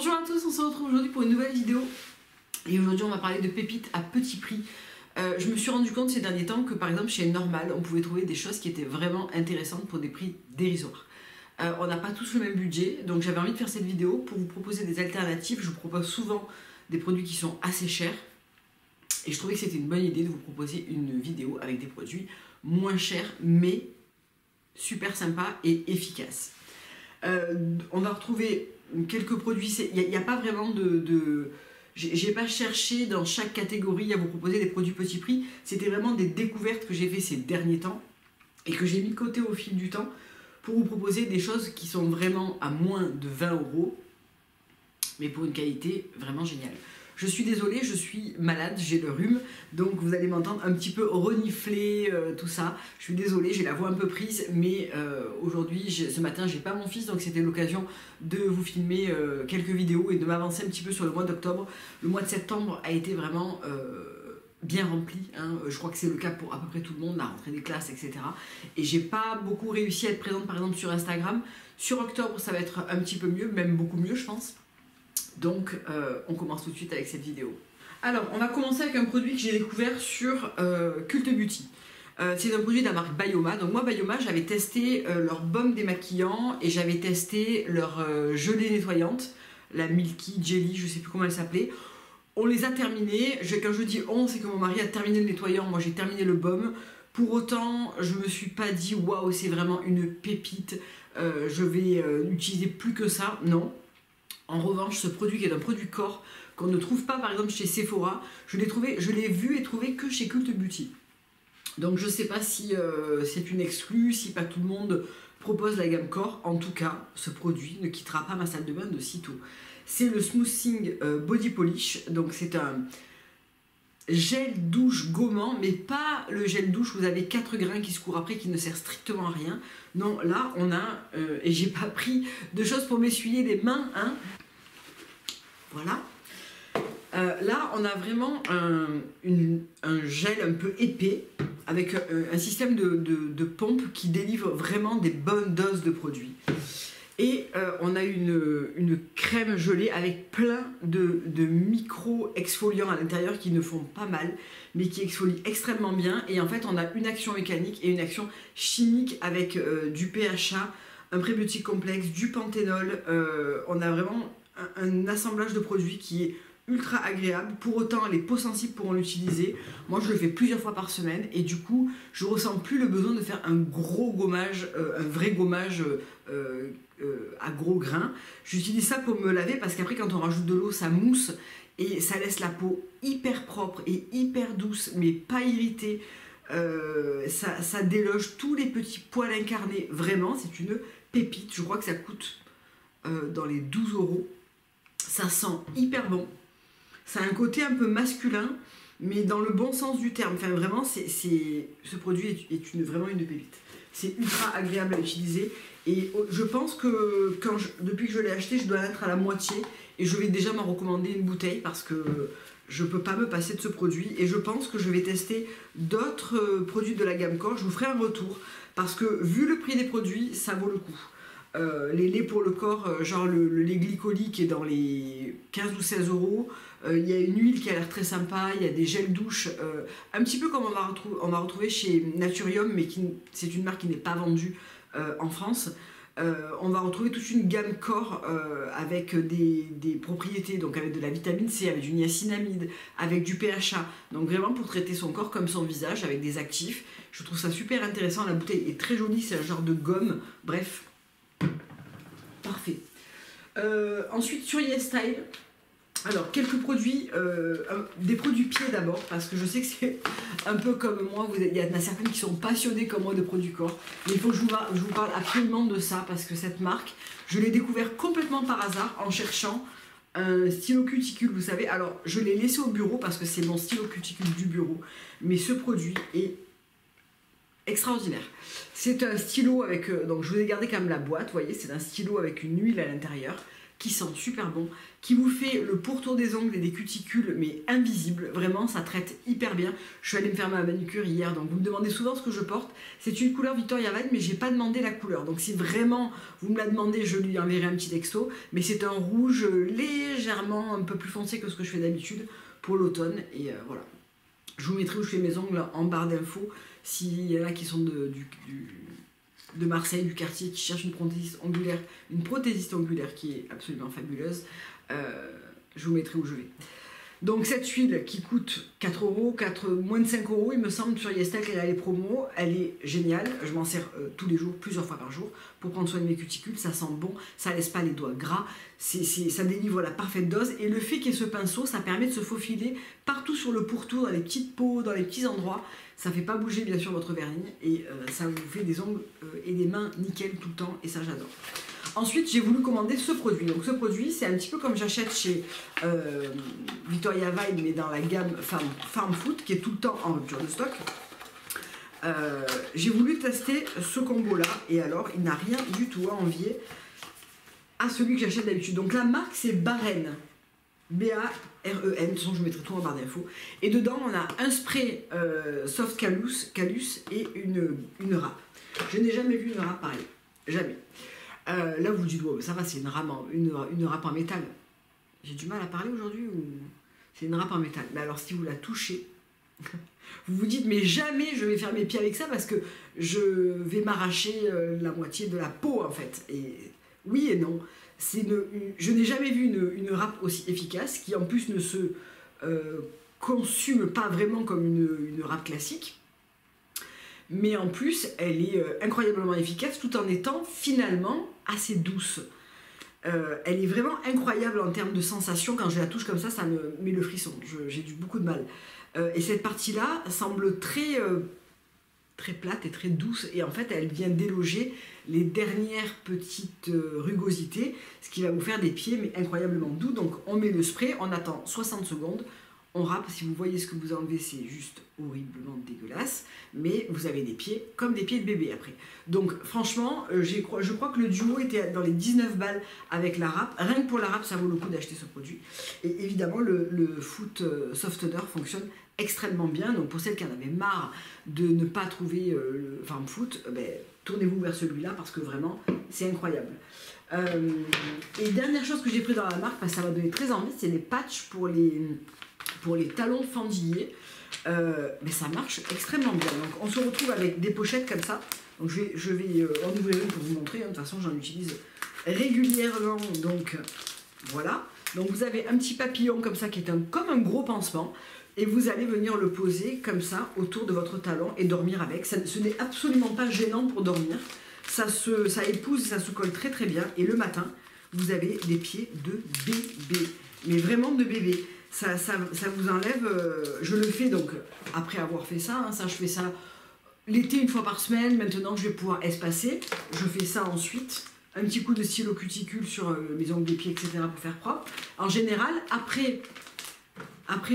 Bonjour à tous, on se retrouve aujourd'hui pour une nouvelle vidéo. Et aujourd'hui on va parler de pépites à petit prix. Je me suis rendu compte ces derniers temps que par exemple chez Normal, on pouvait trouver des choses qui étaient vraiment intéressantes pour des prix dérisoires. On n'a pas tous le même budget, donc j'avais envie de faire cette vidéo pour vous proposer des alternatives. Je vous propose souvent des produits qui sont assez chers. Et je trouvais que c'était une bonne idée de vous proposer une vidéo avec des produits moins chers, mais super sympas et efficaces. On va retrouver quelques produits, il n'y a pas vraiment j'ai pas cherché dans chaque catégorie à vous proposer des produits petit prix, c'était vraiment des découvertes que j'ai fait ces derniers temps et que j'ai mis de côté au fil du temps pour vous proposer des choses qui sont vraiment à moins de 20 €, mais pour une qualité vraiment géniale. Je suis désolée, je suis malade, j'ai le rhume, donc vous allez m'entendre un petit peu renifler, tout ça. Je suis désolée, j'ai la voix un peu prise, mais aujourd'hui, ce matin, j'ai pas mon fils, donc c'était l'occasion de vous filmer quelques vidéos et de m'avancer un petit peu sur le mois d'octobre. Le mois de septembre a été vraiment bien rempli, hein. Je crois que c'est le cas pour à peu près tout le monde, la rentrée des classes, etc. Et j'ai pas beaucoup réussi à être présente par exemple sur Instagram. Sur octobre, ça va être un petit peu mieux, même beaucoup mieux, je pense. Donc on commence tout de suite avec cette vidéo. Alors on va commencer avec un produit que j'ai découvert sur Cult Beauty. C'est un produit de la marque Bioma. Donc moi Bioma, j'avais testé leur baume démaquillant et j'avais testé leur gelée nettoyante, la Milky Jelly, je sais plus comment elle s'appelait. On les a terminés. Quand je dis on, c'est que mon mari a terminé le nettoyant, moi j'ai terminé le baume. Pour autant, je me suis pas dit waouh, c'est vraiment une pépite, je vais utiliser plus que ça. Non. En revanche, ce produit qui est un produit corps qu'on ne trouve pas par exemple chez Sephora, je l'ai vu et trouvé que chez Cult Beauty. Donc je ne sais pas si c'est une exclue, si pas tout le monde propose la gamme corps. En tout cas, ce produit ne quittera pas ma salle de bain de sitôt. C'est le Smoothing Body Polish. Donc c'est un gel douche gommant, mais pas le gel douche où vous avez 4 grains qui se courent après, qui ne sert strictement à rien. Non, là on a, et j'ai pas pris de choses pour m'essuyer les mains, hein. Voilà. Là on a vraiment un gel un peu épais, avec un système de pompe qui délivre vraiment des bonnes doses de produits. Et on a une crème gelée avec plein de micro-exfoliants à l'intérieur qui ne font pas mal, mais qui exfolient extrêmement bien. Et en fait, on a une action mécanique et une action chimique avec du PHA, un prébiotique complexe, du panthénol. On a vraiment un assemblage de produits qui est ultra agréable. Pour autant, les peaux sensibles pourront l'utiliser. Moi, je le fais plusieurs fois par semaine et du coup, je ressens plus le besoin de faire un gros gommage, un vrai gommage à gros grains. J'utilise ça pour me laver parce qu'après, quand on rajoute de l'eau, ça mousse et ça laisse la peau hyper propre et hyper douce, mais pas irritée. Ça déloge tous les petits poils incarnés. Vraiment, c'est une pépite. Je crois que ça coûte dans les 12 €. Ça sent hyper bon. Ça a un côté un peu masculin, mais dans le bon sens du terme. Enfin, vraiment, ce produit est vraiment une pépite. C'est ultra agréable à utiliser. Et je pense que depuis que je l'ai acheté, je dois être à la moitié. Et je vais déjà m'en recommander une bouteille parce que je ne peux pas me passer de ce produit. Et je pense que je vais tester d'autres produits de la gamme corps. Je vous ferai un retour parce que vu le prix des produits, ça vaut le coup. Les laits pour le corps, genre le lait glycolique qui est dans les 15 ou 16 €. Il y a une huile qui a l'air très sympa, il y a des gels douche, un petit peu comme on va retrouver chez Naturium, mais c'est une marque qui n'est pas vendue en France. On va retrouver toute une gamme corps avec des propriétés, donc avec de la vitamine C, avec du niacinamide, avec du PHA, donc vraiment pour traiter son corps comme son visage, avec des actifs. Je trouve ça super intéressant, la bouteille est très jolie, c'est un genre de gomme, bref, parfait. Ensuite sur YesStyle, alors quelques produits, des produits pieds d'abord, parce que je sais que c'est un peu comme moi, il y en a certaines qui sont passionnées comme moi de produits corps, mais il faut que je vous parle absolument de ça, parce que cette marque, je l'ai découvert complètement par hasard en cherchant un stylo cuticule, vous savez. Alors je l'ai laissé au bureau parce que c'est mon stylo cuticule du bureau, mais ce produit est extraordinaire. C'est un stylo avec, donc je vous ai gardé quand même la boîte, vous voyez, c'est un stylo avec une huile à l'intérieur. qui sent super bon, qui vous fait le pourtour des ongles et des cuticules, mais invisible. Vraiment, ça traite hyper bien. Je suis allée me faire ma manucure hier, donc vous me demandez souvent ce que je porte. C'est une couleur Victoria Vibe, mais j'ai pas demandé la couleur. Donc si vraiment vous me la demandez, je lui enverrai un petit texto. Mais c'est un rouge légèrement un peu plus foncé que ce que je fais d'habitude pour l'automne. Et voilà. Je vous mettrai où je fais mes ongles en barre d'infos. S'il y en a qui sont de Marseille, du quartier, qui cherchent une prothésiste angulaire qui est absolument fabuleuse, je vous mettrai où je vais. Donc cette huile qui coûte 4 euros, moins de 5 euros, il me semble, sur Yestel qu'elle a les promos, elle est géniale. Je m'en sers tous les jours, plusieurs fois par jour, pour prendre soin de mes cuticules. Ça sent bon, ça laisse pas les doigts gras, ça délivre la parfaite dose. Et le fait qu'il y ait ce pinceau, ça permet de se faufiler partout sur le pourtour, dans les petites peaux, dans les petits endroits. Ça fait pas bouger bien sûr votre vernis et ça vous fait des ongles et des mains nickel tout le temps, et ça j'adore. Ensuite, j'ai voulu commander ce produit. Donc ce produit, c'est un petit peu comme j'achète chez Victoria Vibe, mais dans la gamme Farm Food, qui est tout le temps en rupture de stock. J'ai voulu tester ce combo-là, et alors, il n'a rien du tout à envier à celui que j'achète d'habitude. Donc la marque, c'est Baren. B-A-R-E-N, de toute façon je vous mettrai tout en barre d'infos. Et dedans on a un spray soft callus et une râpe. Je n'ai jamais vu une râpe pareille, jamais. Là vous dites, wow, ça va, c'est une râpe en métal. J'ai du mal à parler aujourd'hui ou c'est une râpe en métal. Mais alors si vous la touchez, vous vous dites, mais jamais je vais faire mes pieds avec ça parce que je vais m'arracher la moitié de la peau en fait. Et oui et non. Je n'ai jamais vu une râpe aussi efficace, qui en plus ne se consume pas vraiment comme une râpe classique, mais en plus elle est incroyablement efficace tout en étant finalement assez douce. Elle est vraiment incroyable en termes de sensation. Quand je la touche comme ça me met le frisson, j'ai beaucoup de mal. Et cette partie-là semble très plate et très douce, et en fait elle vient déloger les dernières petites rugosités, ce qui va vous faire des pieds mais incroyablement doux. Donc on met le spray, on attend 60 secondes, on râpe. Si vous voyez ce que vous enlevez, c'est juste horriblement dégueulasse, mais vous avez des pieds comme des pieds de bébé après. Donc franchement, je crois que le duo était dans les 19 balles avec la râpe. Rien que pour la râpe, ça vaut le coup d'acheter ce produit. Et évidemment, le Foot Softener fonctionne extrêmement bien. Donc pour celles qui en avaient marre de ne pas trouver le Farm Foot, tournez-vous vers celui-là parce que vraiment c'est incroyable. Et dernière chose que j'ai pris dans la marque, parce que ça m'a donné très envie, c'est les patchs pour les talons fendillés. Mais ça marche extrêmement bien. Donc on se retrouve avec des pochettes comme ça. Donc je vais en ouvrir une pour vous montrer. De toute façon j'en utilise régulièrement. Donc voilà. Donc vous avez un petit papillon comme ça qui est comme un gros pansement. Et vous allez venir le poser comme ça autour de votre talon et dormir avec. Ce n'est absolument pas gênant pour dormir. Ça épouse, ça se colle très très bien. Et le matin, vous avez des pieds de bébé. Mais vraiment de bébé. Ça vous enlève... je le fais donc après avoir fait ça. Je fais ça l'été une fois par semaine. Maintenant, je vais pouvoir espacer. Je fais ça ensuite. Un petit coup de stylo cuticule sur mes ongles des pieds, etc. pour faire propre. En général, après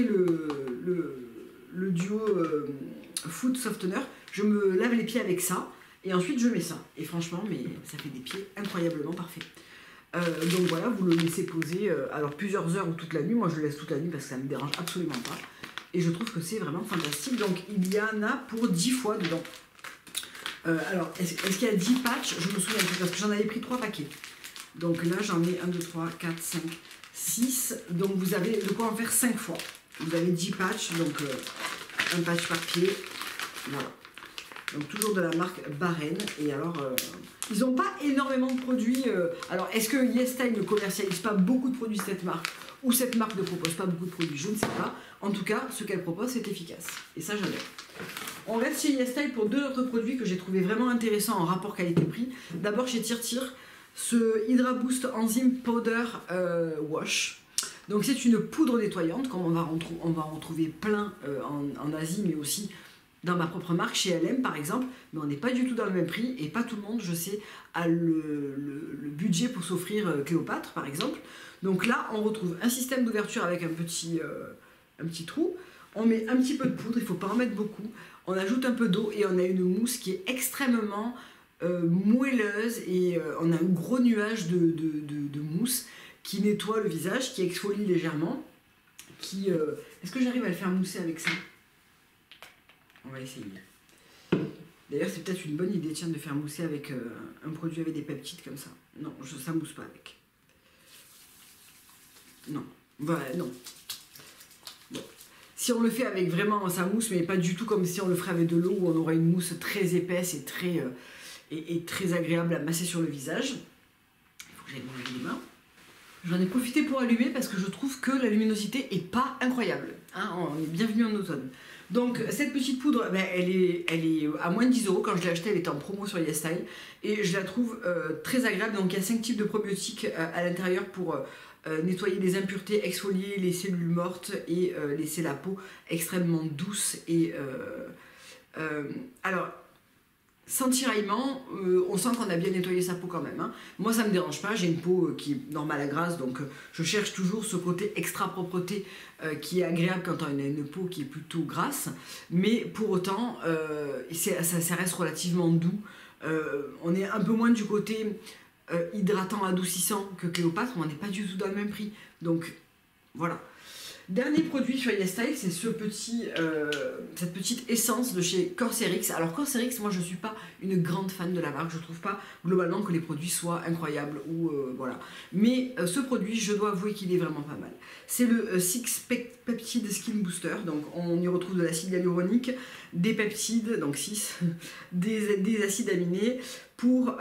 le duo Foot Softener, je me lave les pieds avec ça et ensuite je mets ça. Et franchement, mais ça fait des pieds incroyablement parfaits. Donc voilà, vous le laissez poser alors plusieurs heures ou toute la nuit. Moi je le laisse toute la nuit parce que ça ne me dérange absolument pas. Et je trouve que c'est vraiment fantastique. Donc il y en a pour 10 fois dedans. Alors, est-ce qu'il y a 10 patchs? Je me souviens plus parce que j'en avais pris 3 paquets. Donc là j'en ai 1, 2, 3, 4, 5, 6. Donc vous avez de quoi en faire 5 fois. Vous avez 10 patchs, donc un patch par pied. Voilà. Donc toujours de la marque Baren. Et alors, ils n'ont pas énormément de produits. Alors, est-ce que YesStyle ne commercialise pas beaucoup de produits de cette marque? Ou cette marque ne propose pas beaucoup de produits? Je ne sais pas. En tout cas, ce qu'elle propose, c'est efficace. Et ça, j'adore. On reste chez YesStyle pour 2 autres produits que j'ai trouvé vraiment intéressants en rapport qualité-prix. D'abord chez TireTire, ce Hydra Boost Enzyme Powder Wash. Donc c'est une poudre nettoyante, comme on va en retrouver plein en Asie, mais aussi dans ma propre marque, chez LM par exemple. Mais on n'est pas du tout dans le même prix, et pas tout le monde, je sais, a le budget pour s'offrir Cléopâtre par exemple. Donc là, on retrouve un système d'ouverture avec un petit trou. On met un petit peu de poudre, il ne faut pas en mettre beaucoup. On ajoute un peu d'eau et on a une mousse qui est extrêmement moelleuse, et on a un gros nuage de mousse qui nettoie le visage, qui exfolie légèrement, qui... Est-ce que j'arrive à le faire mousser avec ça? On va essayer. D'ailleurs, c'est peut-être une bonne idée, tiens, de faire mousser avec un produit avec des peptides comme ça. Non, ça mousse pas avec. Non. Voilà, non. Bon. Si on le fait avec vraiment sa mousse, mais pas du tout comme si on le ferait avec de l'eau, où on aurait une mousse très épaisse et très agréable à masser sur le visage. Il faut que j'aille me laver les mains. J'en ai profité pour allumer parce que je trouve que la luminosité est pas incroyable. Hein, on est bienvenu en automne. Donc cette petite poudre, ben, elle est à moins de 10 €. Quand je l'ai achetée, elle était en promo sur YesStyle. Et je la trouve très agréable. Donc il y a 5 types de probiotiques à l'intérieur pour nettoyer les impuretés, exfolier les cellules mortes et laisser la peau extrêmement douce. Et alors, sans tiraillement, on sent qu'on a bien nettoyé sa peau quand même. Hein. Moi, ça ne me dérange pas. J'ai une peau qui est normale à grasse, donc je cherche toujours ce côté extra propreté qui est agréable quand on a une peau qui est plutôt grasse. Mais pour autant, ça reste relativement doux. On est un peu moins du côté hydratant, adoucissant que Cléopâtre, mais on n'est pas du tout dans le même prix. Donc, voilà. Dernier produit sur YesStyle, c'est cette petite essence de chez Corcerix. Alors Corcerix, moi je ne suis pas une grande fan de la marque, je ne trouve pas globalement que les produits soient incroyables ou voilà. Mais ce produit, je dois avouer qu'il est vraiment pas mal. C'est le 6 Peptide Skin Booster, donc on y retrouve de l'acide hyaluronique, des peptides, donc 6, des acides aminés pour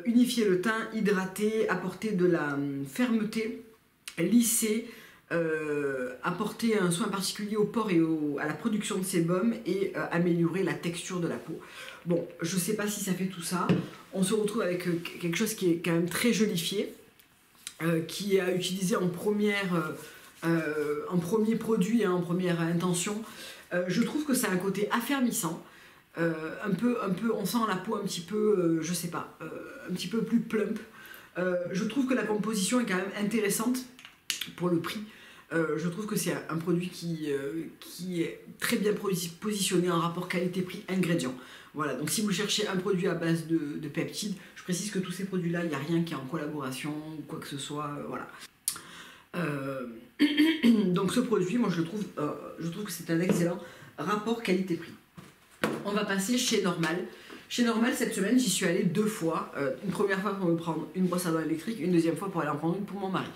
unifier le teint, hydrater, apporter de la fermeté, lisser, apporter un soin particulier aux pores et à la production de sébum et améliorer la texture de la peau. Bon, je sais pas si ça fait tout ça. On se retrouve avec quelque chose qui est quand même très jolifié, qui est à utiliser en premier produit, hein, en première intention. Je trouve que ça a un côté affermissant. Un peu, on sent la peau un petit peu, je sais pas, un petit peu plus plump. Je trouve que la composition est quand même intéressante pour le prix. Je trouve que c'est un produit qui est très bien positionné en rapport qualité-prix ingrédients. Voilà, donc si vous cherchez un produit à base de peptides, je précise que tous ces produits-là, il n'y a rien qui est en collaboration ou quoi que ce soit, voilà. Donc ce produit, moi je trouve que c'est un excellent rapport qualité-prix. On va passer chez Normal. Chez Normal, cette semaine, j'y suis allée 2 fois. Une première fois pour me prendre une brosse à dents électrique, une deuxième fois pour aller en prendre une pour mon mari.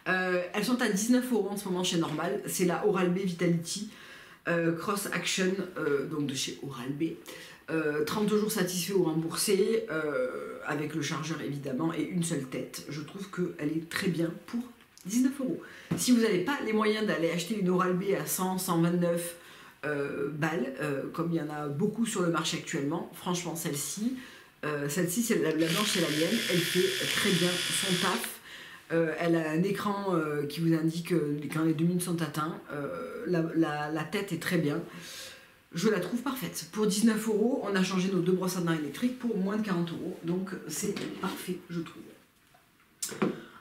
Elles sont à 19 € en ce moment chez Normal. C'est la Oral-B Vitality Cross Action, donc de chez Oral-B. 30 jours satisfaits ou remboursés, avec le chargeur évidemment, et une seule tête. Je trouve qu'elle est très bien pour 19 €. Si vous n'avez pas les moyens d'aller acheter une Oral-B à 100, 129 balles, comme il y en a beaucoup sur le marché actuellement, franchement celle-ci, c'est la blanche, c'est la mienne, elle fait très bien son taf. Elle a un écran qui vous indique quand les 2 minutes sont atteintes. La tête est très bien. Je la trouve parfaite. Pour 19 €, on a changé nos 2 brosses à dents électriques pour moins de 40 €. Donc c'est parfait, je trouve.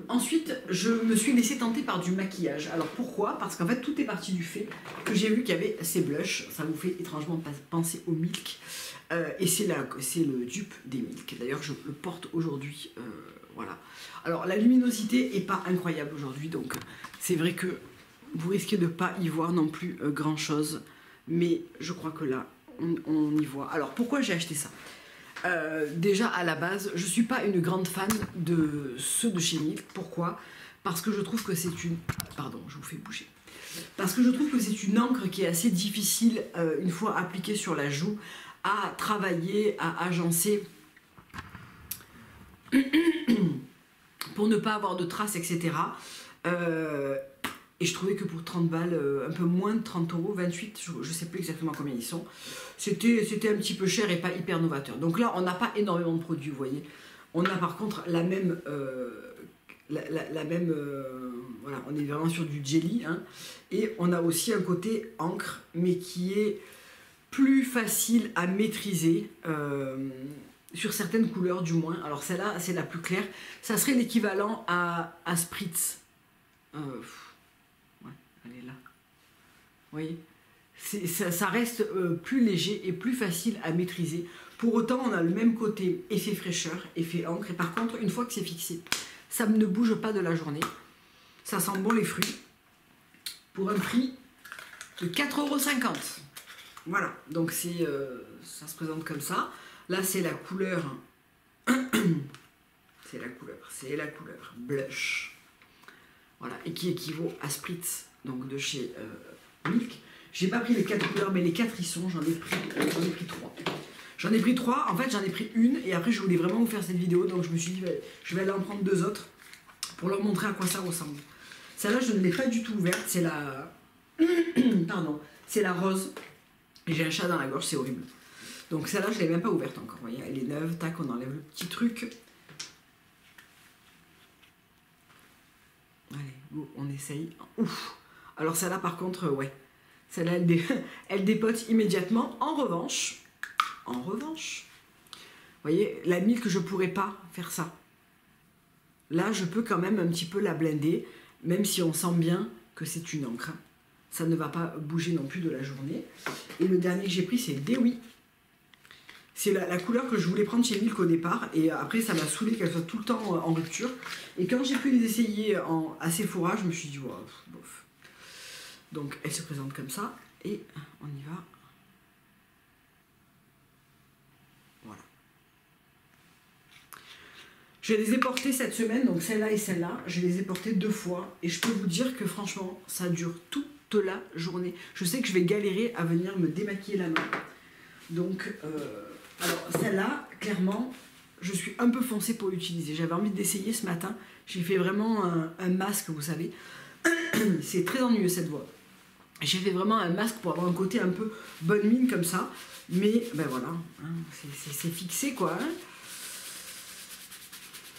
Ensuite, je me suis laissée tenter par du maquillage. Alors pourquoi? Parce qu'en fait, tout est parti du fait que j'ai vu qu'il y avait ces blushs. Ça vous fait étrangement penser au Milk. Et c'est le dupe des Milk. D'ailleurs, je le porte aujourd'hui. Voilà. Alors la luminosité est pas incroyable aujourd'hui, donc c'est vrai que vous risquez de pas y voir non plus grand chose, mais je crois que là on y voit. Alors pourquoi j'ai acheté ça? Déjà à la base, je suis pas une grande fan de ceux de chez Milk. Pourquoi? Parce que je trouve que c'est une... Pardon, je vous fais bouger. Parce que je trouve que c'est une encre qui est assez difficile, une fois appliquée sur la joue, à travailler, à agencer pour ne pas avoir de traces, etc. Et je trouvais que pour 30 balles, un peu moins de 30 €, 28, je ne sais plus exactement combien ils sont, c'était un petit peu cher et pas hyper novateur. Donc là, on n'a pas énormément de produits, vous voyez. On a par contre la même... voilà, on est vraiment sur du jelly, hein, et on a aussi un côté encre, mais qui est plus facile à maîtriser, sur certaines couleurs du moins. Alors celle-là, c'est la plus claire. Ça serait l'équivalent à Spritz. Ouais, elle est là. Vous voyez, ça reste plus léger et plus facile à maîtriser. Pour autant, on a le même côté effet fraîcheur, effet encre. Et par contre, une fois que c'est fixé, ça ne bouge pas de la journée. Ça sent bon les fruits. Pour un prix de 4,50 €. Voilà, donc ça se présente comme ça. Là, c'est la couleur. c'est la couleur blush. Voilà, et qui équivaut à Spritz, donc de chez Milk. J'ai pas pris les 4 couleurs, mais les 4 y sont. J'en ai pris 3. J'en ai pris 3. En fait, j'en ai pris une, et après, je voulais vraiment vous faire cette vidéo, donc je me suis dit, je vais aller en prendre 2 autres pour leur montrer à quoi ça ressemble. Celle-là, je ne l'ai pas du tout ouverte. C'est la. Pardon, c'est la rose. Et j'ai un chat dans la gorge, c'est horrible. Donc celle-là, je ne l'ai même pas ouverte encore. Vous voyez, elle est neuve. Tac, on enlève le petit truc. Allez, go, on essaye. Ouf. Alors celle-là, par contre, ouais. Celle-là, elle dépote immédiatement. En revanche, vous voyez, la Milk, je ne pourrais pas faire ça. Là, je peux quand même un petit peu la blender, même si on sent bien que c'est une encre. Ça ne va pas bouger non plus de la journée. Et le dernier que j'ai pris, c'est Dewy. C'est la couleur que je voulais prendre chez Milk au départ. Et après, ça m'a saoulé qu'elle soit tout le temps en rupture. Et quand j'ai pu les essayer à Sephora, je me suis dit, wow, bof. Donc, elle se présente comme ça. Et on y va. Voilà. Je les ai portées cette semaine, donc celle-là et celle-là. Je les ai portées 2 fois. Et je peux vous dire que franchement, ça dure toute la journée. Je sais que je vais galérer à venir me démaquiller la main. Donc, alors celle-là, clairement, je suis un peu foncée pour l'utiliser. J'avais envie d'essayer ce matin. J'ai fait vraiment un masque, vous savez. C'est très ennuyeux cette voix. J'ai fait vraiment un masque pour avoir un côté un peu bonne mine comme ça. Mais, ben voilà, hein, c'est fixé quoi. Hein.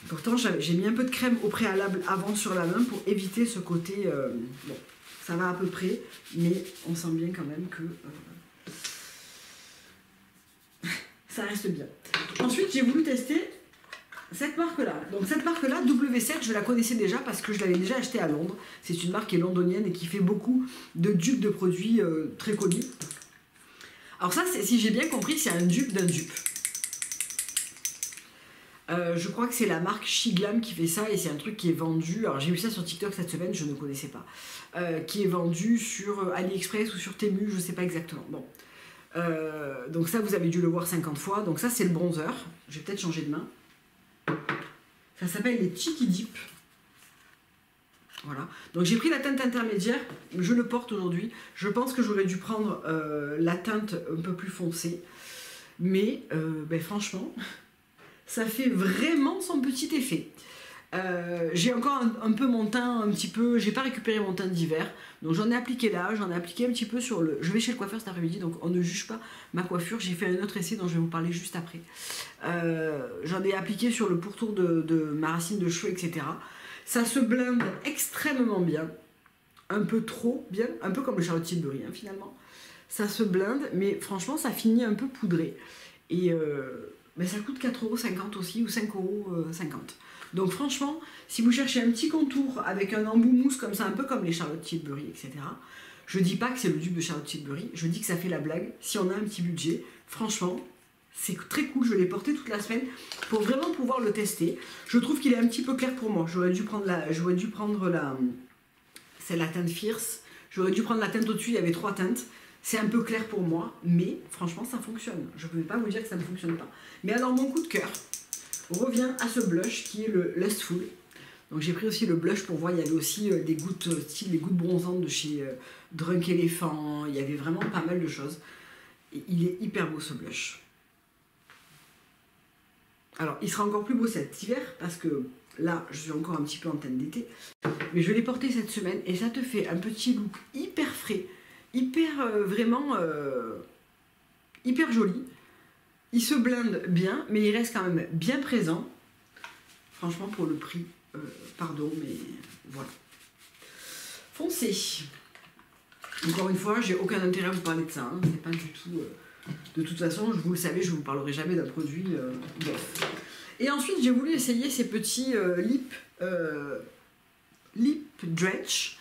Pourtant, j'ai mis un peu de crème au préalable avant sur la main pour éviter ce côté... bon, ça va à peu près, mais on sent bien quand même que... ça reste bien. Ensuite, j'ai voulu tester cette marque-là. Donc cette marque-là, W7, je la connaissais déjà parce que je l'avais déjà achetée à Londres. C'est une marque qui est londonienne et qui fait beaucoup de dupes de produits très connus. Alors ça, si j'ai bien compris, c'est un dupe d'un dupe. Je crois que c'est la marque Shiglam qui fait ça et c'est un truc qui est vendu, alors j'ai vu ça sur TikTok cette semaine, je ne connaissais pas, qui est vendu sur AliExpress ou sur Temu, je ne sais pas exactement. Bon. Donc ça, vous avez dû le voir 50 fois. Donc ça, c'est le bronzer. Je vais peut-être changer de main. Ça s'appelle les Cheeky Dip. Voilà. Donc j'ai pris la teinte intermédiaire. Je le porte aujourd'hui. Je pense que j'aurais dû prendre la teinte un peu plus foncée. Mais ben, franchement, ça fait vraiment son petit effet. J'ai encore un peu mon teint, un petit peu, j'ai pas récupéré mon teint d'hiver, donc j'en ai appliqué là, j'en ai appliqué un petit peu sur le... Je vais chez le coiffeur cet après-midi, donc on ne juge pas ma coiffure, j'ai fait un autre essai dont je vais vous parler juste après. J'en ai appliqué sur le pourtour de ma racine de cheveux, etc. Ça se blinde extrêmement bien, un peu trop bien, un peu comme le Charlotte Tilbury hein, finalement. Ça se blinde, mais franchement ça finit un peu poudré. Et ben, ça coûte 4,50 € aussi, ou 5,50 €. Donc franchement, si vous cherchez un petit contour avec un embout mousse comme ça, un peu comme les Charlotte Tilbury, etc. Je dis pas que c'est le dupe de Charlotte Tilbury, je dis que ça fait la blague. Si on a un petit budget, franchement, c'est très cool. Je l'ai porté toute la semaine pour vraiment pouvoir le tester. Je trouve qu'il est un petit peu clair pour moi. J'aurais dû prendre c'est la teinte Fierce. J'aurais dû prendre la teinte au-dessus, il y avait 3 teintes. C'est un peu clair pour moi, mais franchement, ça fonctionne. Je ne peux pas vous dire que ça ne fonctionne pas. Mais alors, mon coup de cœur revient à ce blush qui est le Lustful. Donc j'ai pris aussi le blush pour voir, il y avait aussi des gouttes, style les gouttes bronzantes de chez Drunk Elephant, il y avait vraiment pas mal de choses. Et il est hyper beau ce blush. Alors il sera encore plus beau cet hiver parce que là je suis encore un petit peu en teinte d'été. Mais je l'ai porté cette semaine et ça te fait un petit look hyper frais, hyper vraiment hyper joli. Il se blinde bien, mais il reste quand même bien présent. Franchement, pour le prix, pardon, mais voilà. Foncez. Encore une fois, j'ai aucun intérêt à vous parler de ça. Hein. C'est pas du tout... de toute façon, vous le savez, je ne vous parlerai jamais d'un produit bof. Et ensuite, j'ai voulu essayer ces petits lip drench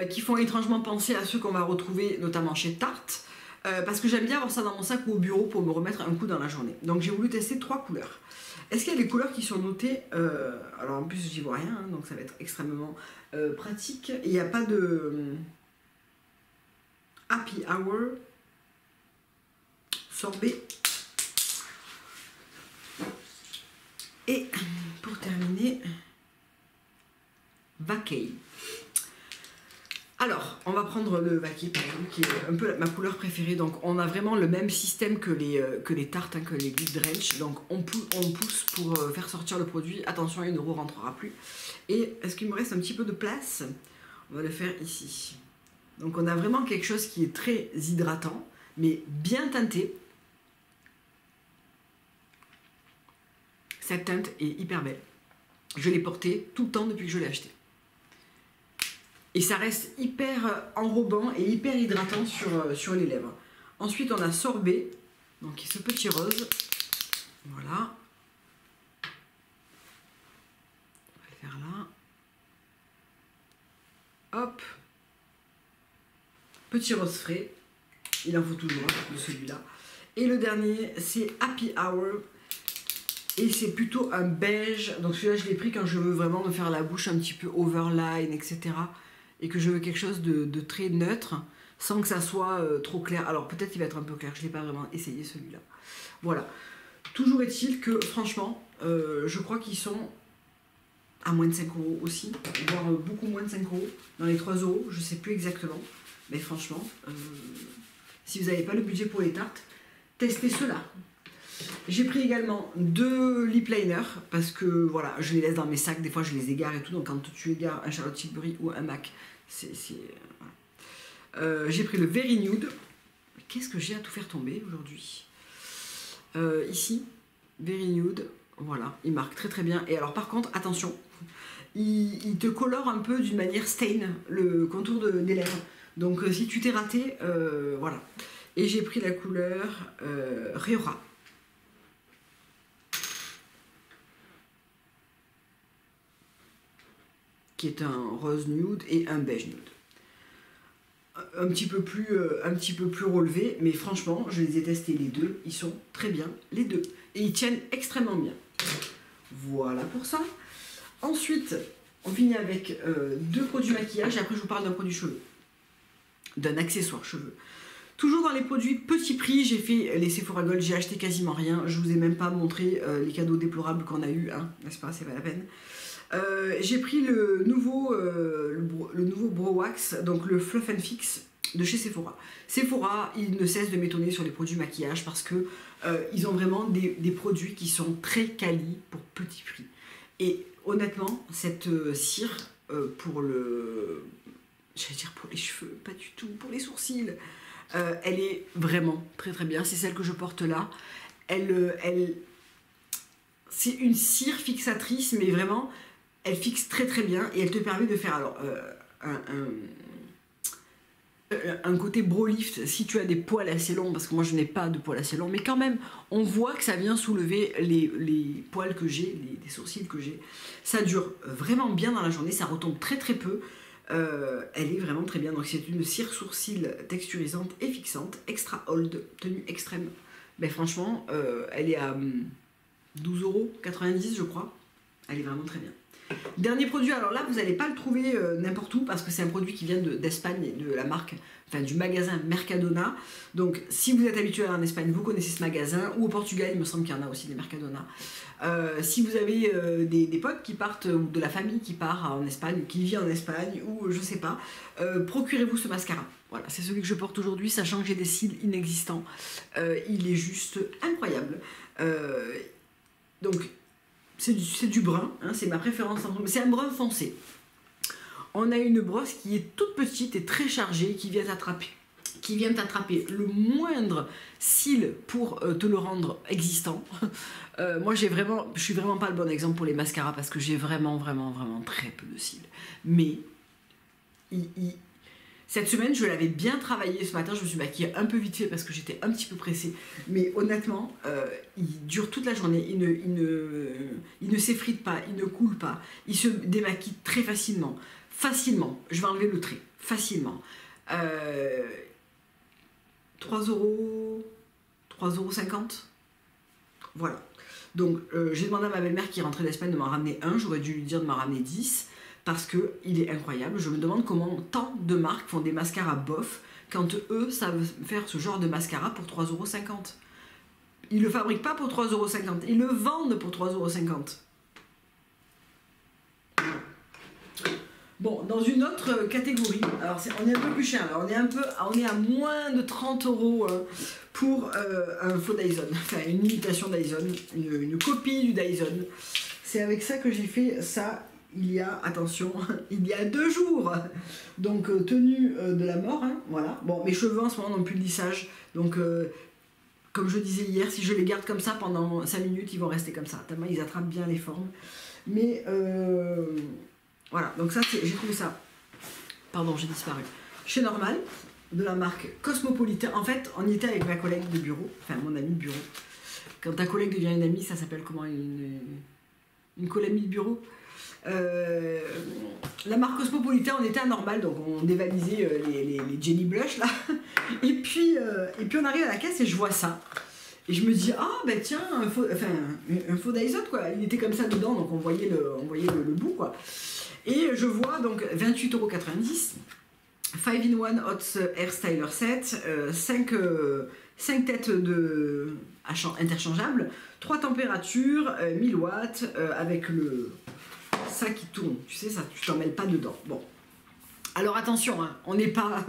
qui font étrangement penser à ceux qu'on va retrouver notamment chez Tarte. Parce que j'aime bien avoir ça dans mon sac ou au bureau pour me remettre un coup dans la journée. Donc j'ai voulu tester 3 couleurs. Est-ce qu'il y a des couleurs qui sont notées alors en plus j'y vois rien, hein, donc ça va être extrêmement pratique. Il n'y a pas de Happy Hour, sorbet. Et pour terminer, Vacay. Alors, on va prendre le Vacay par exemple, qui est un peu ma couleur préférée. Donc, on a vraiment le même système que les tartes, hein, que les Geek Drench. Donc, on pousse pour faire sortir le produit. Attention, il ne rentrera plus. Et est-ce qu'il me reste un petit peu de place? On va le faire ici. Donc, on a vraiment quelque chose qui est très hydratant, mais bien teinté. Cette teinte est hyper belle. Je l'ai portée tout le temps depuis que je l'ai acheté. Et ça reste hyper enrobant et hyper hydratant sur les lèvres. Ensuite, on a sorbet, donc ce petit rose. Voilà. On va le faire là. Hop. Petit rose frais. Il en faut toujours de celui-là. Et le dernier, c'est Happy Hour. Et c'est plutôt un beige. Donc celui-là, je l'ai pris quand je veux vraiment me faire la bouche un petit peu overline, etc. Et que je veux quelque chose de très neutre, sans que ça soit trop clair. Alors peut-être qu'il va être un peu clair, je ne l'ai pas vraiment essayé celui-là. Voilà. Toujours est-il que franchement, je crois qu'ils sont à moins de 5 € aussi, voire beaucoup moins de 5 € dans les 3 €, je ne sais plus exactement. Mais franchement, si vous n'avez pas le budget pour les tartes, testez cela. J'ai pris également 2 lip liners parce que voilà, je les laisse dans mes sacs, des fois je les égare et tout, donc quand tu égares un Charlotte Tilbury ou un MAC, voilà. J'ai pris le Very Nude. Qu'est-ce que j'ai à tout faire tomber aujourd'hui? Ici, Very Nude, voilà, il marque très très bien. Et alors par contre, attention, il te colore un peu d'une manière stain, le contour des lèvres. Donc si tu t'es raté, voilà. Et j'ai pris la couleur Riora. Qui est un rose nude et un beige nude. Un petit peu plus relevé, mais franchement, je les ai testés les deux, ils sont très bien, les deux. Et ils tiennent extrêmement bien. Voilà pour ça. Ensuite, on finit avec 2 produits maquillage, et après je vous parle d'un produit cheveux. D'un accessoire cheveux. Toujours dans les produits petit prix, j'ai fait les Sephora Gold, j'ai acheté quasiment rien. Je vous ai même pas montré les cadeaux déplorables qu'on a eu, hein, n'est-ce pas, c'est pas la peine. J'ai pris le nouveau Brow Wax, donc le Fluff and Fix de chez Sephora. Sephora, ils ne cessent de m'étonner sur les produits maquillage parce que ils ont vraiment des produits qui sont très quali pour petit prix. Et honnêtement, cette cire pour j'allais dire pour les cheveux, pas du tout, pour les sourcils, elle est vraiment très très bien. C'est celle que je porte là. C'est une cire fixatrice, mais vraiment, elle fixe très très bien et elle te permet de faire alors un côté brow lift si tu as des poils assez longs, parce que moi je n'ai pas de poils assez longs, mais quand même on voit que ça vient soulever les poils que j'ai, les sourcils que j'ai. Ça dure vraiment bien dans la journée, ça retombe très très peu. Elle est vraiment très bien. Donc c'est une cire sourcil texturisante et fixante, extra hold, tenue extrême. Ben franchement, elle est à 12,90 € je crois. Elle est vraiment très bien. Dernier produit, alors là vous n'allez pas le trouver n'importe où parce que c'est un produit qui vient d'Espagne, de la marque, enfin du magasin Mercadona. Donc si vous êtes habitué à aller en Espagne, vous connaissez ce magasin, ou au Portugal, il me semble qu'il y en a aussi des Mercadona. Si vous avez des potes qui partent, ou de la famille qui part en Espagne, qui vit en Espagne, ou je sais pas, procurez-vous ce mascara. Voilà, c'est celui que je porte aujourd'hui, sachant que j'ai des cils inexistants. Il est juste incroyable. Donc c'est du brun, hein, c'est ma préférence, c'est un brun foncé. On a une brosse qui est toute petite et très chargée, qui vient t'attraper le moindre cil pour te le rendre existant. Moi je suis vraiment pas le bon exemple pour les mascaras parce que j'ai vraiment très peu de cils. Mais cette semaine je l'avais bien travaillé. Ce matin je me suis maquillée un peu vite fait parce que j'étais un petit peu pressée. Mais honnêtement, il dure toute la journée, il ne s'effrite pas, il ne coule pas, il se démaquille très facilement. Je vais enlever le trait, facilement. 3,50 €. Voilà. Donc j'ai demandé à ma belle-mère qui rentrait d'Espagne de m'en ramener un, j'aurais dû lui dire de m'en ramener 10, parce qu'il est incroyable. Je me demande comment tant de marques font des mascaras bof, quand eux savent faire ce genre de mascara pour 3,50 €. Ils ne le fabriquent pas pour 3,50 €, ils le vendent pour 3,50 €. Bon, dans une autre catégorie, alors on est un peu plus cher, là, on est à moins de 30 € pour un faux Dyson, enfin une imitation Dyson, une copie du Dyson. C'est avec ça que j'ai fait ça il y a, attention, il y a 2 jours. Donc tenue de la mort, hein, voilà. Bon, mes cheveux en ce moment n'ont plus de lissage, donc comme je disais hier, si je les garde comme ça pendant 5 minutes, ils vont rester comme ça, tellement ils attrapent bien les formes. Mais voilà, donc ça, j'ai trouvé ça, pardon, j'ai disparu, chez Normal, de la marque Cosmopolitan. En fait, on y était avec ma collègue de bureau, enfin mon amie de bureau. Quand ta collègue devient une amie, ça s'appelle comment, une collègue de bureau. La marque Cosmopolitan, on était à Normal, donc on dévalisait les Jelly Blush là. Et puis on arrive à la caisse et je vois ça. Et je me dis, ah ben tiens, un faux Dyson quoi. Il était comme ça dedans, donc on voyait le bout quoi. Et je vois donc 28,90 €, 5-in-1 Hot Hair Styler Set, 5 têtes interchangeables, 3 températures, 1000 watts, avec ça qui tourne, tu sais, ça, tu t'en mêles pas dedans. Bon. Alors attention, hein, on n'est pas...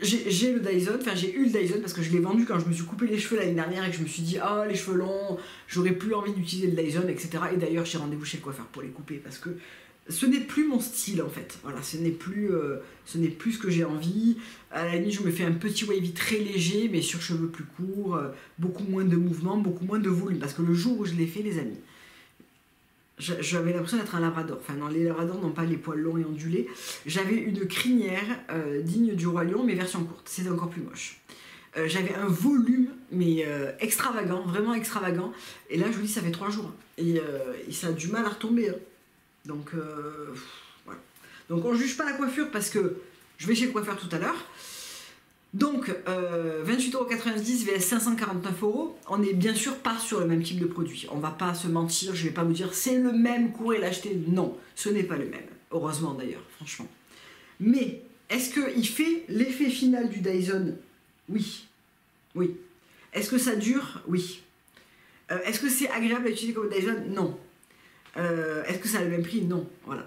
J'ai le Dyson, enfin j'ai eu le Dyson parce que je l'ai vendu quand je me suis coupé les cheveux l'année dernière et que je me suis dit, ah les cheveux longs, j'aurais plus envie d'utiliser le Dyson, etc. Et d'ailleurs j'ai rendez-vous chez le coiffeur pour les couper parce que ce n'est plus mon style en fait. Voilà, ce n'est plus ce que j'ai envie. À la limite, je me fais un petit wavy très léger, mais sur cheveux plus courts, beaucoup moins de mouvement, beaucoup moins de volume. Parce que le jour où je l'ai fait, les amis, j'avais l'impression d'être un labrador. Enfin non, les labradors n'ont pas les poils longs et ondulés. J'avais une crinière digne du roi lion, mais version courte. C'est encore plus moche. J'avais un volume, mais extravagant, vraiment extravagant. Et là, je vous dis, ça fait 3 jours. Et ça a du mal à retomber. Hein. Donc, voilà. Donc, on ne juge pas la coiffure parce que je vais chez le coiffeur tout à l'heure. Donc, 28,90 € vs 549 €. On n'est bien sûr pas sur le même type de produit. On va pas se mentir, je vais pas vous dire c'est le même, courez l'acheter. Non, ce n'est pas le même. Heureusement d'ailleurs, franchement. Mais, est-ce qu'il fait l'effet final du Dyson? Oui. Oui. Est-ce que ça dure? Oui. Est-ce que c'est agréable à utiliser comme Dyson? Non. Est-ce que ça a le même prix? Non. Voilà.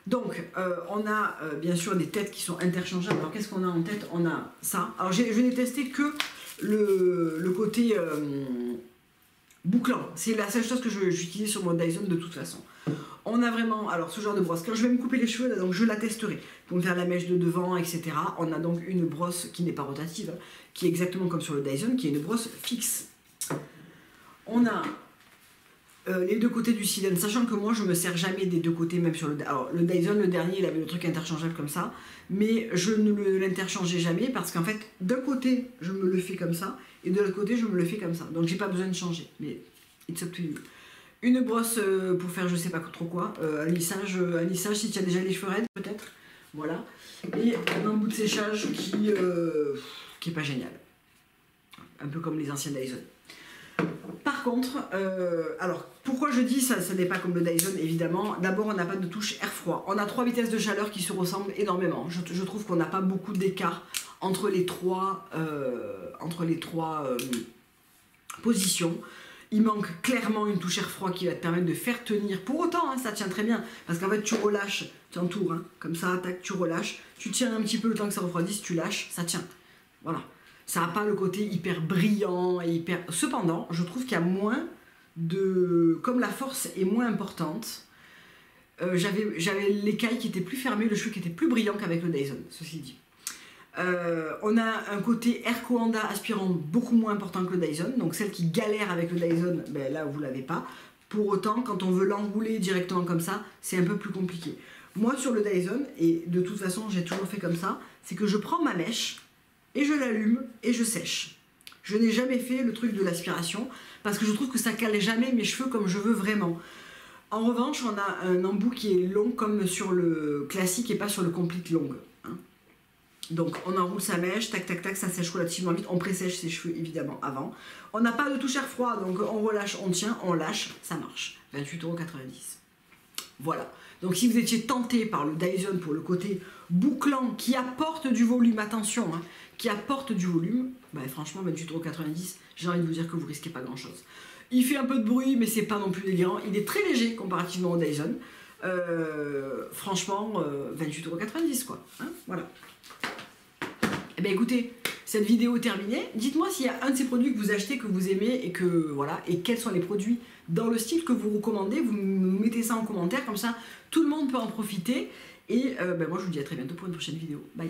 Donc, on a bien sûr des têtes qui sont interchangeables. Alors, qu'est-ce qu'on a en tête? On a ça. Alors, je n'ai testé que le côté bouclant. C'est la seule chose que j'utilise sur mon Dyson de toute façon. On a vraiment, alors, ce genre de brosse. Quand je vais me couper les cheveux, là, donc je la testerai pour me faire la mèche de devant, etc. On a donc une brosse qui n'est pas rotative, qui est exactement comme sur le Dyson, qui est une brosse fixe. On a les deux côtés du cylindre, sachant que moi je me sers jamais des deux côtés, même sur le... Alors le Dyson, le dernier, il avait le truc interchangeable comme ça, mais je ne l'interchangeais jamais parce qu'en fait, d'un côté je me le fais comme ça, et de l'autre côté je me le fais comme ça, donc j'ai pas besoin de changer, mais it's up to you. Une brosse pour faire je sais pas trop quoi, un lissage si tu as déjà les cheveux raides peut-être, voilà, et un embout de séchage qui est pas génial, un peu comme les anciens Dyson. Par contre, alors pourquoi je dis ça n'est pas comme le Dyson évidemment. D'abord, on n'a pas de touche air froid. On a 3 vitesses de chaleur qui se ressemblent énormément. Je trouve qu'on n'a pas beaucoup d'écart entre les trois positions. Il manque clairement une touche air froid qui va te permettre de faire tenir. Pour autant, hein, ça tient très bien parce qu'en fait tu relâches, tu entoures, hein, comme ça, tac, tu relâches, tu tiens un petit peu le temps que ça refroidisse, tu lâches, ça tient. Voilà. Ça n'a pas le côté hyper brillant et hyper... Cependant, je trouve qu'il y a moins de... Comme la force est moins importante, j'avais l'écaille qui était plus fermée, le cheveu qui était plus brillant qu'avec le Dyson, ceci dit. On a un côté air coanda aspirant beaucoup moins important que le Dyson, donc celle qui galère avec le Dyson, ben là vous l'avez pas. Pour autant, quand on veut l'enrouler directement comme ça, c'est un peu plus compliqué. Moi sur le Dyson, et de toute façon j'ai toujours fait comme ça, c'est que je prends ma mèche, et je l'allume et je sèche. Je n'ai jamais fait le truc de l'aspiration parce que je trouve que ça cale jamais mes cheveux comme je veux vraiment. En revanche, on a un embout qui est long comme sur le classique et pas sur le complete long. Hein. Donc on enroule sa mèche, tac tac tac, ça sèche relativement vite. On pré-sèche ses cheveux évidemment avant. On n'a pas de touche air froid, donc on relâche, on tient, on lâche, ça marche. 28,90 €. Voilà. Donc si vous étiez tenté par le Dyson pour le côté bouclant qui apporte du volume, attention, hein, qui apporte du volume, bah, franchement 28,90 €, j'ai envie de vous dire que vous risquez pas grand chose. Il fait un peu de bruit, mais c'est pas non plus délirant. Il est très léger comparativement au Dyson. Franchement, 28,90 € quoi. Hein, voilà. Eh bien écoutez, cette vidéo est terminée. Dites-moi s'il y a un de ces produits que vous achetez, que vous aimez et que voilà, et quels sont les produits dans le style que vous recommandez. Vous me mettez ça en commentaire, comme ça tout le monde peut en profiter. Et moi je vous dis à très bientôt pour une prochaine vidéo. Bye.